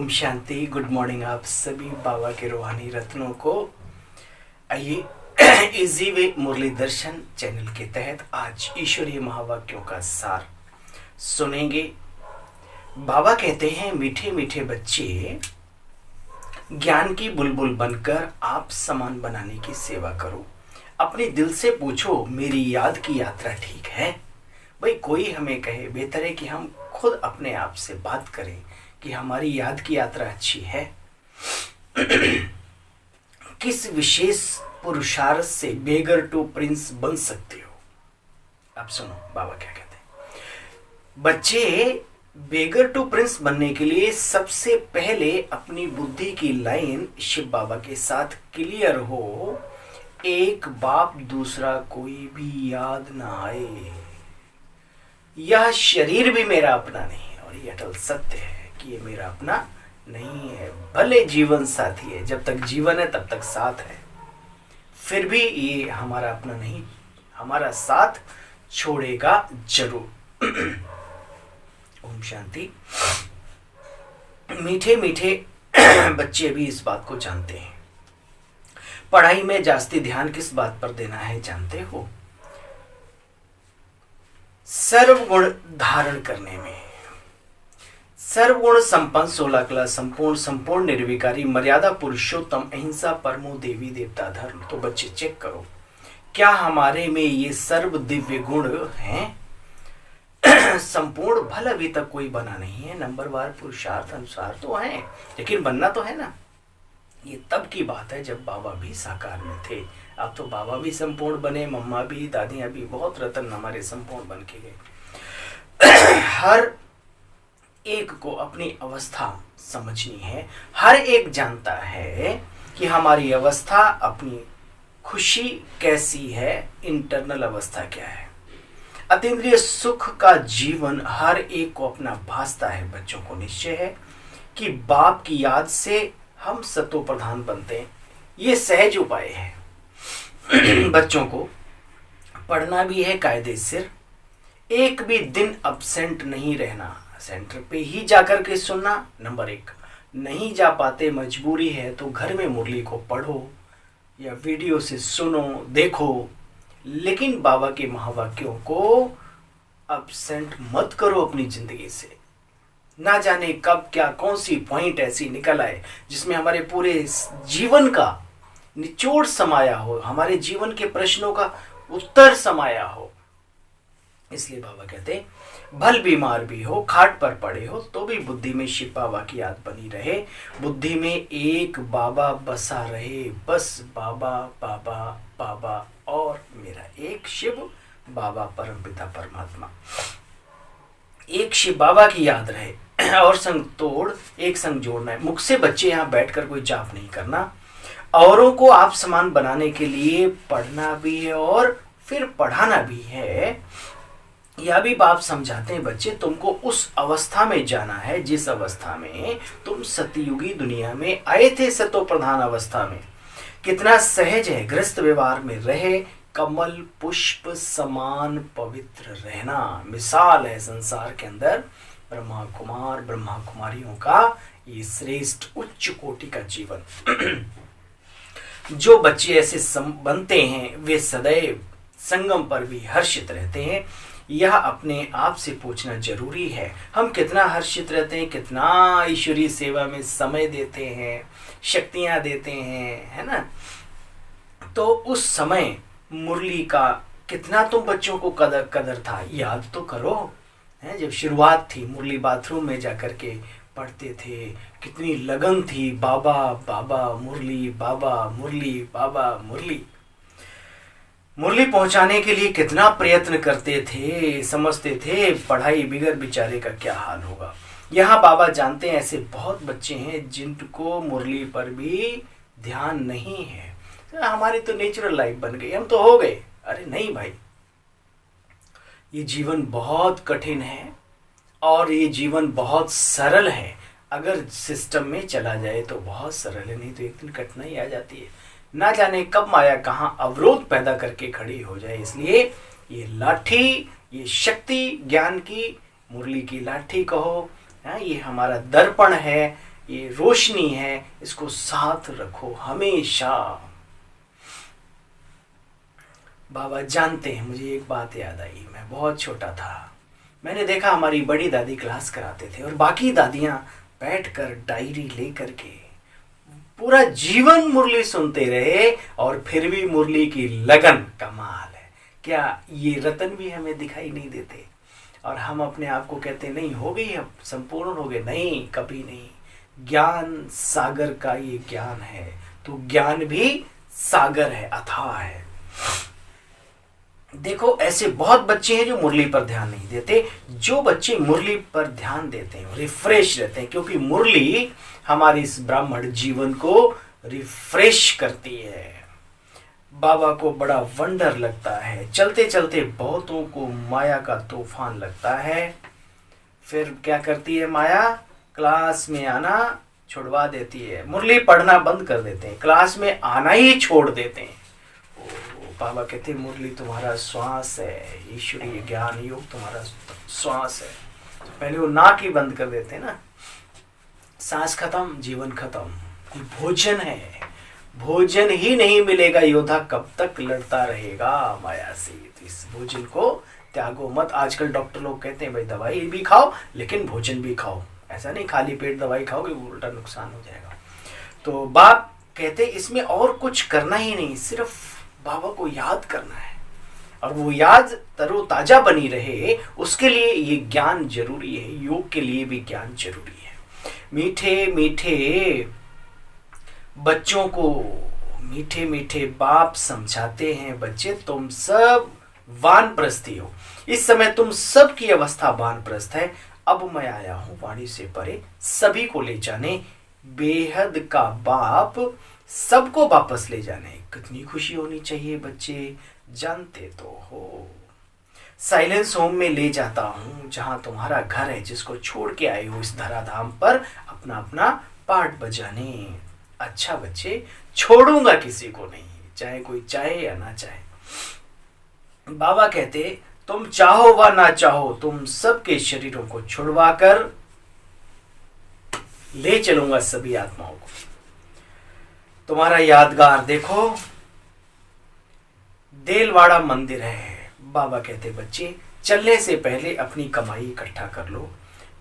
Om Shanti. Good morning आप सभी बाबा के रूहानी रत्नों को। आइए इजी वे मुरली दर्शन चैनल के तहत आज ईश्वरीय महावाक्यों का सार सुनेंगे। बाबा कहते हैं, मीठे मीठे बच्चे ज्ञान की बुलबुल बनकर आप समान बनाने की सेवा करो। अपने दिल से पूछो, मेरी याद की यात्रा ठीक है? भाई कोई हमें कहे, बेहतर है कि हम खुद अपने आप से बात करें कि हमारी याद की यात्रा अच्छी है। किस विशेष पुरुषार्थ से बेगर टू प्रिंस बन सकते हो? अब सुनो बाबा क्या कहते हैं। बच्चे बेगर टू प्रिंस बनने के लिए सबसे पहले अपनी बुद्धि की लाइन शिव बाबा के साथ क्लियर हो। एक बाप दूसरा कोई भी याद ना आए। यह शरीर भी मेरा अपना नहीं है और ये अटल सत्य है कि ये मेरा अपना नहीं है। भले जीवन साथी है, जब तक जीवन है तब तक साथ है, फिर भी ये हमारा अपना नहीं, हमारा साथ छोड़ेगा जरूर। ओम शांति। मीठे मीठे बच्चे भी इस बात को जानते हैं। पढ़ाई में जास्ती ध्यान किस बात पर देना है जानते हो? सर्वगुण धारण करने में। सर्वगुण संपन्न 16 कला संपूर्ण निर्विकारी मर्यादा पुरुषोत्तम अहिंसा परमो देवी देवता धर्म। तो बच्चे चेक करो, क्या हमारे में ये सर्व दिव्य गुण हैं? संपूर्ण भल अभी तक कोई बना नहीं है, नंबरवार पुरुषार्थ अनुसार तो है, लेकिन बनना तो है ना। ये तब की बात है जब बाबा भी साकार में थे। अब तो बाबा भी संपूर्ण बने, मम्मा भी, दादियां भी, बहुत रतन हमारे संपूर्ण बन के गए। हर एक को अपनी अवस्था समझनी है। हर एक जानता है कि हमारी अवस्था, अपनी खुशी कैसी है, इंटरनल अवस्था क्या है। अतीन्द्रिय सुख का जीवन हर एक को अपना भासता है। बच्चों को निश्चय है कि बाप की याद से हम सतो प्रधान बनते हैं। ये सहज उपाय है। बच्चों को पढ़ना भी है कायदे सिर। एक भी दिन अब्सेंट नहीं रहना, सेंटर पे ही जाकर के सुनना। नंबर 1, नहीं जा पाते, मजबूरी है तो घर में मुरली को पढ़ो या वीडियो से सुनो, देखो, लेकिन बाबा के महावाक्यों को अब्सेंट मत करो अपनी जिंदगी से। ना जाने कब क्या कौन सी पॉइंट ऐसी निकल आए जिसमें हमारे पूरे जीवन का निचोड़ समाया हो, हमारे जीवन के प्रश्नों का उत्तर समाया हो। इसलिए बाबा कहते, भल बीमार भी हो, खाट पर पड़े हो, तो भी बुद्धि में शिव बाबा की याद बनी रहे। बुद्धि में एक बाबा बसा रहे, बस बाबा बाबा बाबा और मेरा एक शिव बाबा परमपिता परमात्मा। एक शिव बाबा की याद रहे और संग तोड़ एक संग जोड़ना है। मुख से बच्चे यहाँ बैठकर कोई जाप नहीं करना। औरों को आप समान बनाने के लिए पढ़ना भी है और फिर पढ़ाना भी है। यह भी बाप समझाते हैं, बच्चे तुमको उस अवस्था में जाना है जिस अवस्था में तुम सतयुगी दुनिया में आए थे, सतो प्रधान अवस्था में। कितना सहज है गृहस्थ व्यवहार में रहे, कमल पुष्प समान पवित्र रहना। मिसाल है संसार के अंदर ब्रह्मा कुमार ब्रह्मा कुमारियों का ये श्रेष्ठ उच्च कोटि का जीवन। जो बच्चे ऐसे बनते हैं वे सदैव संगम पर भी हर्षित रहते हैं। यह अपने आप से पूछना जरूरी है, हम कितना हर्षित रहते हैं, कितना ईश्वरीय सेवा में समय देते हैं, शक्तियां देते हैं, है ना। तो उस समय मुरली का कितना तुम बच्चों को कदर था, याद तो करो। है जब शुरुआत थी, मुरली बाथरूम में जाकर के पढ़ते थे, कितनी लगन थी, बाबा बाबा मुरली, बाबा मुरली, बाबा मुरली। मुरली पहुंचाने के लिए कितना प्रयत्न करते थे, समझते थे पढ़ाई बिगड़ बेचारे का क्या हाल होगा। यहाँ बाबा जानते हैं ऐसे बहुत बच्चे हैं जिनको मुरली पर भी ध्यान नहीं है। हमारी तो नेचुरल लाइफ बन गई, हम तो हो गए। अरे नहीं भाई, ये जीवन बहुत कठिन है और ये जीवन बहुत सरल है। अगर सिस्टम में चला जाए तो बहुत सरल है, नहीं तो एक दिन कठिनाई आ जाती है। ना जाने कब माया कहाँ अवरोध पैदा करके खड़ी हो जाए। इसलिए ये लाठी, ये शक्ति ज्ञान की, मुरली की लाठी कहो, ये हमारा दर्पण है, ये रोशनी है, इसको साथ रखो हमेशा। बाबा जानते हैं, मुझे एक बात याद आई, मैं बहुत छोटा था, मैंने देखा हमारी बड़ी दादी क्लास कराते थे और बाकी दादियां बैठकर डायरी लेकर के पूरा जीवन मुरली सुनते रहे और फिर भी मुरली की लगन कमाल है। क्या ये रतन भी हमें दिखाई नहीं देते? और हम अपने आप को कहते नहीं हो गई, अब संपूर्ण हो गए। नहीं, कभी नहीं। ज्ञान सागर का ये ज्ञान है, तो ज्ञान भी सागर है, अथाह है। देखो ऐसे बहुत बच्चे हैं जो मुरली पर ध्यान नहीं देते। जो बच्चे मुरली पर ध्यान देते हैं रिफ्रेश रहते हैं, क्योंकि मुरली हमारे इस ब्राह्मण जीवन को रिफ्रेश करती है। बाबा को बड़ा वंडर लगता है, चलते चलते बहुतों को माया का तूफान लगता है। फिर क्या करती है माया? क्लास में आना छुड़वा देती है, मुरली पढ़ना बंद कर देते हैं, क्लास में आना ही छोड़ देते हैं। बाबा कहते हैं मुरली तुम्हारा श्वास है, ईश्वरीय ज्ञान योग तुम्हारा श्वास है। तो पहले वो नाक ही बंद कर देते हैं ना, सांस खत्म, जीवन खत्म। ये भोजन है, भोजन ही नहीं मिलेगा योद्धा कब तक लड़ता रहेगा माया से। तो इस भोजन को त्यागो मत। आजकल डॉक्टर लोग कहते हैं भाई दवाई भी खाओ लेकिन भोजन भी खाओ, ऐसा नहीं खाली पेट दवाई खाओगे उल्टा नुकसान हो जाएगा। तो बाप कहते इसमें और कुछ करना ही नहीं, सिर्फ बाबा को याद करना है और वो याद तरोताजा बनी रहे, उसके लिए ये ज्ञान जरूरी है। योग के लिए भी ज्ञान जरूरी है। मीठे मीठे बच्चों को मीठे मीठे बाप समझाते हैं, बच्चे तुम सब वानप्रस्थी हो, इस समय तुम सब की अवस्था वानप्रस्थ है। अब मैं आया हूं वाणी से परे सभी को ले जाने, बेहद का बाप सबको वापस ले जाने। कितनी खुशी होनी चाहिए बच्चे, जानते तो हो। साइलेंस होम में ले जाता हूं जहां तुम्हारा घर है, जिसको छोड़ के आए हो इस धराधाम पर अपना अपना पाठ बजाने। अच्छा बच्चे, छोड़ूंगा किसी को नहीं, चाहे कोई चाहे या ना चाहे। बाबा कहते तुम चाहो व ना चाहो, तुम सबके शरीरों को छुड़वाकर ले चलूंगा सभी आत्माओं को। तुम्हारा यादगार देखो, देलवाड़ा मंदिर है। बाबा कहते बच्चे चलने से पहले अपनी कमाई इकट्ठा कर लो,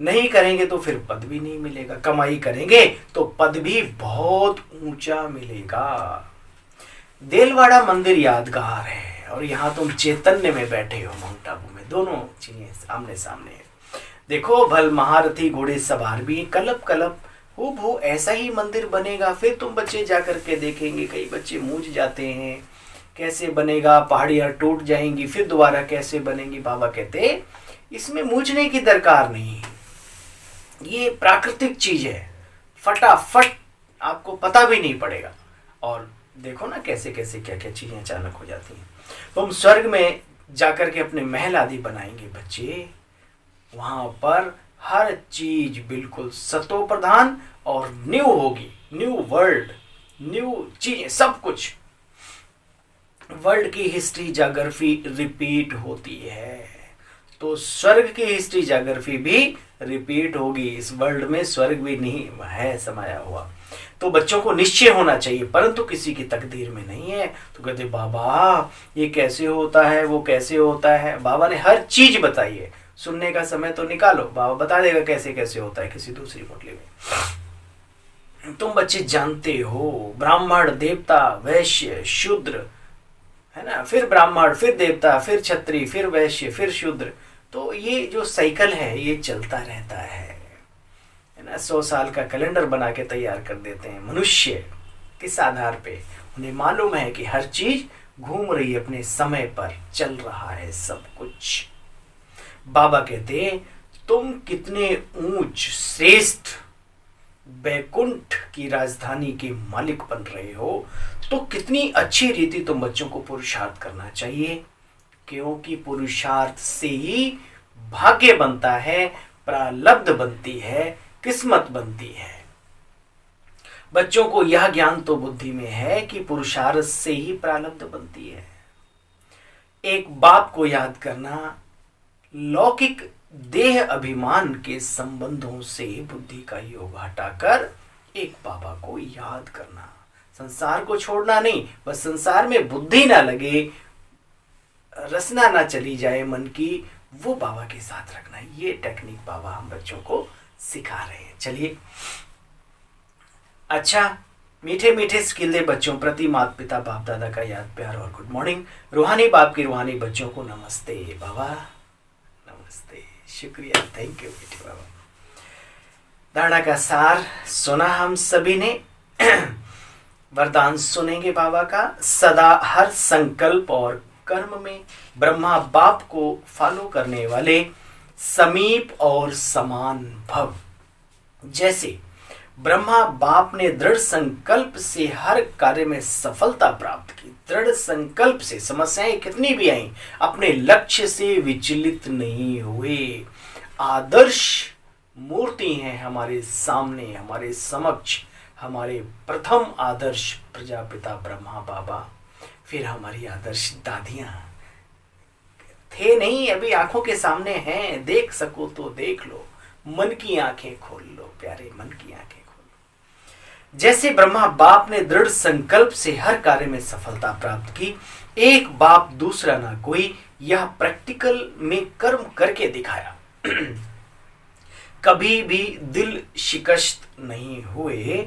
नहीं करेंगे तो फिर पद भी नहीं मिलेगा, कमाई करेंगे तो पद भी बहुत ऊंचा मिलेगा। देलवाड़ा मंदिर यादगार है और यहाँ तुम चैतन्य में बैठे हो, माउंट आबू में, दोनों चीजें आमने सामने। देखो भल महारथी घोड़े सवार भी, कलप कलप हूबहू ऐसा ही मंदिर बनेगा। फिर तुम बच्चे जाकर के देखेंगे, कई बच्चे मूझ जाते हैं कैसे बनेगा, पहाड़ियां टूट जाएंगी फिर दोबारा कैसे बनेंगी। बाबा कहते इसमें मूझने की दरकार नहीं, ये प्राकृतिक चीज है, फटाफट आपको पता भी नहीं पड़ेगा। और देखो ना कैसे कैसे क्या क्या चीजें अचानक हो जाती हैं। तुम स्वर्ग में जाकर के अपने महल आदि बनाएंगे बच्चे, वहां पर हर चीज बिल्कुल सतो प्रधान और न्यू होगी, न्यू वर्ल्ड, न्यू चीजें, सब कुछ। वर्ल्ड की हिस्ट्री जाग्राफी रिपीट होती है, तो स्वर्ग की हिस्ट्री जाग्राफी भी रिपीट होगी। इस वर्ल्ड में स्वर्ग भी नहीं है समाया हुआ। तो बच्चों को निश्चय होना चाहिए, परंतु किसी की तकदीर में नहीं है। तो कहते बाबा ये कैसे होता है, वो कैसे होता है। बाबा ने हर चीज बताई है, सुनने का समय तो निकालो, बाबा बता देगा कैसे कैसे होता है किसी दूसरी मुरली में। तुम बच्चे जानते हो ब्राह्मण, देवता, वैश्य, शूद्र, है ना, फिर ब्राह्मण, फिर देवता, फिर क्षत्रिय, फिर वैश्य, फिर शूद्र। तो ये जो साइकिल है ये चलता रहता है ना। 100 साल का कैलेंडर बना के तैयार कर देते हैं मनुष्य, किस आधार पे? उन्हें मालूम है कि हर चीज घूम रही है अपने समय पर, चल रहा है सब कुछ। बाबा कहते तुम कितने ऊंच श्रेष्ठ बैकुंठ की राजधानी के मालिक बन रहे हो, तो कितनी अच्छी रीति तुम बच्चों को पुरुषार्थ करना चाहिए, क्योंकि पुरुषार्थ से ही भाग्य बनता है, प्रारब्ध बनती है, किस्मत बनती है। बच्चों को यह ज्ञान तो बुद्धि में है कि पुरुषार्थ से ही प्रारब्ध बनती है। एक बाप को याद करना, लौकिक देह अभिमान के संबंधों से बुद्धि का योग हटाकर एक बाबा को याद करना, संसार को छोड़ना नहीं, बस संसार में बुद्धि ना लगे, रसना ना चली जाए मन की, वो बाबा के साथ रखना। ये टेक्निक बाबा हम बच्चों को सिखा रहे हैं। चलिए, अच्छा, मीठे मीठे स्किल दे बच्चों प्रति माता पिता बाप दादा का याद प्यार और गुड मॉर्निंग। रूहानी बाप के रूहानी बच्चों को नमस्ते बाबा, नमस्ते, शुक्रिया, थैंक यू बेटे बाबा। धारणा का सार सुना हम सभी ने। वरदान सुनेंगे बाबा का। सदा हर संकल्प और कर्म में ब्रह्मा बाप को फॉलो करने वाले समीप और समान भव। जैसे ब्रह्मा बाप ने दृढ़ संकल्प से हर कार्य में सफलता प्राप्त की, दृढ़ संकल्प से समस्याएं कितनी भी आई, अपने लक्ष्य से विचलित नहीं हुए। आदर्श मूर्ति हैं हमारे सामने, हमारे समक्ष, हमारे प्रथम आदर्श प्रजापिता ब्रह्मा बाबा, फिर हमारी आदर्श दादियां थे नहीं, अभी आंखों के सामने हैं, देख सको तो देख लो, मन की आंखें खोल लो प्यारे, मन की आंखें खोल लो। जैसे ब्रह्मा बाप ने दृढ़ संकल्प से हर कार्य में सफलता प्राप्त की, एक बाप दूसरा ना कोई, यह प्रैक्टिकल में कर्म करके दिखाया। कभी भी दिल शिकस्त नहीं हुए,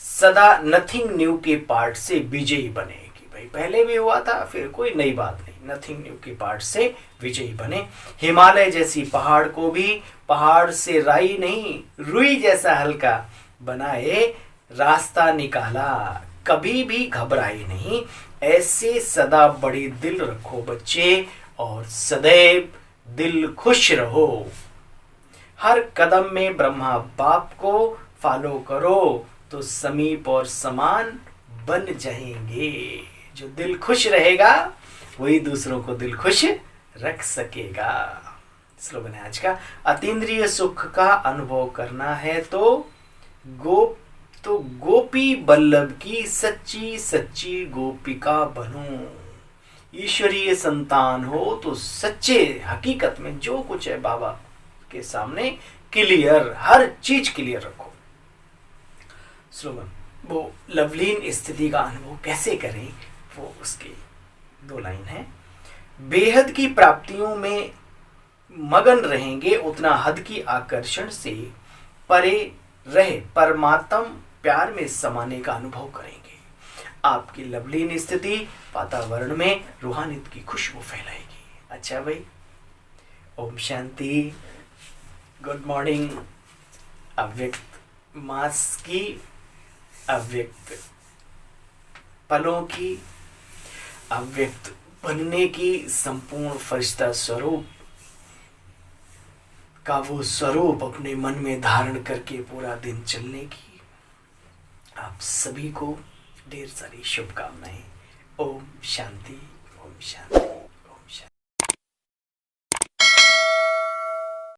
सदा नथिंग न्यू के पार्ट से विजयी बने। भाई पहले भी हुआ था, फिर कोई नई बात नहीं, नथिंग न्यू के पार्ट से विजयी बने। हिमालय जैसी पहाड़ को भी पहाड़ से राई नहीं, रुई जैसा हल्का बनाए रास्ता निकाला, कभी भी घबराए नहीं। ऐसे सदा बड़ी दिल रखो बच्चे, और सदैव दिल खुश रहो। हर कदम में ब्रह्मा बाप को फॉलो करो तो समीप और समान बन जाएंगे। जो दिल खुश रहेगा वही दूसरों को दिल खुश रख सकेगा। स्लोगन है आज का, अतीन्द्रिय सुख का अनुभव करना है तो गोपी बल्लभ की सच्ची सच्ची गोपिका बनो। ईश्वरीय संतान हो तो सच्चे हकीकत में जो कुछ है बाबा के सामने क्लियर, हर चीज क्लियर रखो। स्लोगन, वो लवलीन स्थिति का अनुभव कैसे करें, वो उसकी 2 लाइन है। बेहद की प्राप्तियों में मगन रहेंगे, उतना हद की आकर्षण से परे रहे परमात्म प्यार में समाने का अनुभव करेंगे। आपकी लवलीन स्थिति वातावरण में रूहानियत की खुशबू फैलाएगी। अच्छा भाई, ओम शांति, गुड मॉर्निंग। अव्यक्त मास की, अव्यक्त पलों की, अव्यक्त बनने की, संपूर्ण फरिश्ता स्वरूप का वो स्वरूप अपने मन में धारण करके पूरा दिन चलने की आप सभी को ढेर सारी शुभकामनाएं। ओम शांति, ओम शांति।